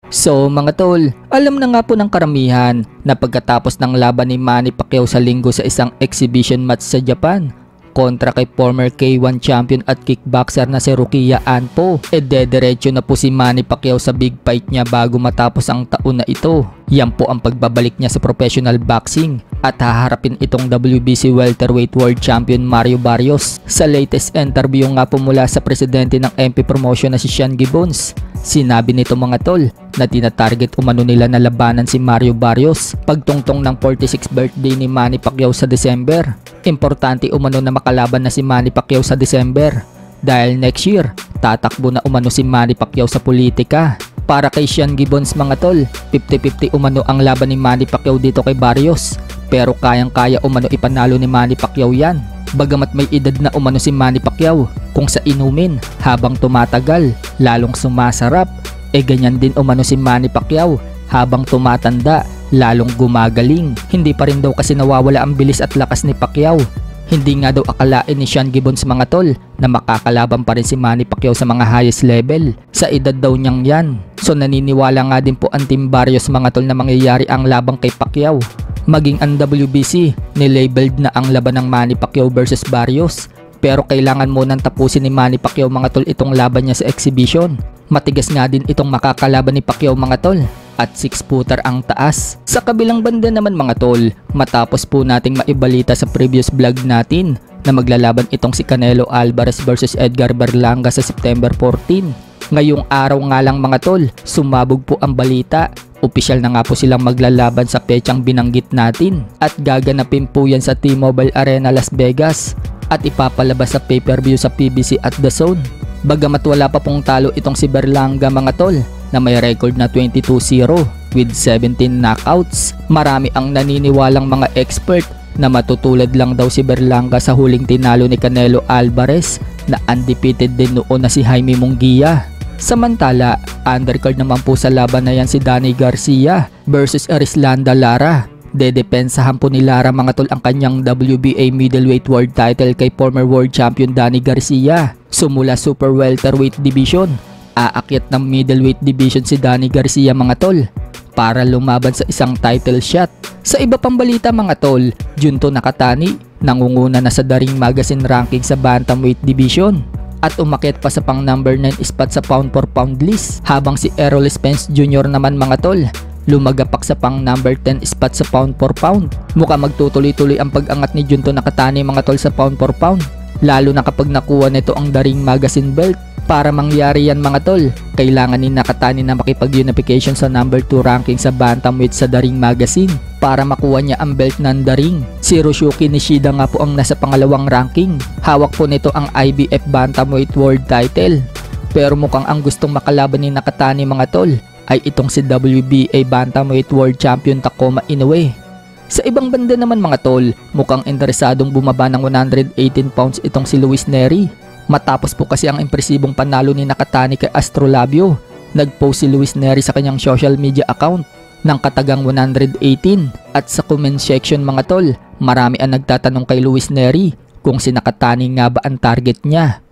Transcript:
So mga tol, alam na nga po ng karamihan na pagkatapos ng laban ni Manny Pacquiao sa linggo sa isang exhibition match sa Japan kontra kay former K1 champion at kickboxer na si Rukia Anpo, dederecho na po si Manny Pacquiao sa big fight niya bago matapos ang taon na ito. Yan po ang pagbabalik niya sa professional boxing at haharapin itong WBC welterweight world champion Mario Barrios. Sa latest interview nga po mula sa presidente ng MP Promotion na si Sean Gibbons, sinabi nito mga tol na tinatarget umano nila na labanan si Mario Barrios pagtungtong ng 46th birthday ni Manny Pacquiao sa December. Importante umano na makalaban na si Manny Pacquiao sa December dahil next year tatakbo na umano si Manny Pacquiao sa politika. Para kay Sean Gibbons mga tol, 50-50 umano ang laban ni Manny Pacquiao dito kay Barrios, pero kayang-kaya umano ipanalo ni Manny Pacquiao yan. Bagamat may edad na umano si Manny Pacquiao, kung sa inumin habang tumatagal lalong sumasarap, ganyan din umano si Manny Pacquiao habang tumatanda lalong gumagaling. Hindi pa rin daw kasi nawawala ang bilis at lakas ni Pacquiao. Hindi nga daw akalain ni Sean Gibbons mga tol na makakalaban pa rin si Manny Pacquiao sa mga highest level sa edad daw niyang yan. So naniniwala nga din po ang Team Barrios mga tol na mangyayari ang labang kay Pacquiao. Maging ang WBC, nilabeled na ang laban ng Manny Pacquiao versus Barrios. Pero kailangan munang tapusin ni Manny Pacquiao mga tol itong laban niya sa exhibition. Matigas nga din itong makakalaban ni Pacquiao mga tol at 6-footer ang taas. Sa kabilang banda naman mga tol, matapos po nating maibalita sa previous vlog natin na maglalaban itong si Canelo Alvarez versus Edgar Berlanga sa September 14. Ngayong araw nga lang mga tol, sumabog po ang balita. Opisyal na nga po silang maglalaban sa petsang binanggit natin at gaganapin po yan sa T-Mobile Arena Las Vegas at ipapalabas sa pay-per-view sa PBC at DAZN. Bagamat wala pa pong talo itong si Berlanga mga tol na may record na 22-0 with 17 knockouts, marami ang naniniwalang mga expert na matutulad lang daw si Berlanga sa huling tinalo ni Canelo Alvarez na undefeated din noon na si Jaime Munguia. Samantala, undercard naman po sa laban na yan si Danny Garcia versus Arislanda Lara. Dedepensahan po ni Lara mga tol ang kanyang WBA middleweight world title kay former world champion Danny Garcia. Sumula super welterweight division, aakyat ng middleweight division si Danny Garcia mga tol para lumaban sa isang title shot. Sa iba pang balita mga tol, Junto Nakatani nangunguna na sa Daring Magazine ranking sa bantamweight division at umakyat pa sa pang number 9 spot sa pound for pound list, habang si Errol Spence Jr. naman mga tol lumagapak sa pang number 10 spot sa pound for pound. Mukha magtutuloy-tuloy ang pag-angat ni Junto Nakatani mga tol sa pound for pound, lalo na kapag nakuha nito ang Daring Magazine belt. Para mangyari yan mga tol, kailangan ni Nakatani na makipag-unification sa number 2 ranking sa bantamweight sa Daring Magazine para makuha niya ang belt ng Daring. Si Roshuki Nishida nga po ang nasa pangalawang ranking. Hawak po nito ang IBF bantamweight world title. Pero mukhang ang gustong makalaban ni Nakatani mga tol ay itong si WBA bantamweight world champion Takuma Inoue. Sa ibang banda naman mga tol, mukhang interesadong bumaba ng 118 pounds itong si Luis Nery. Matapos po kasi ang impresibong panalo ni Nakatani kay Astrolabio, nagpost si Luis Nery sa kanyang social media account ng katagang 118 at sa comment section mga tol, marami ang nagtatanong kay Luis Nery kung si Nakatani nga ba ang target niya.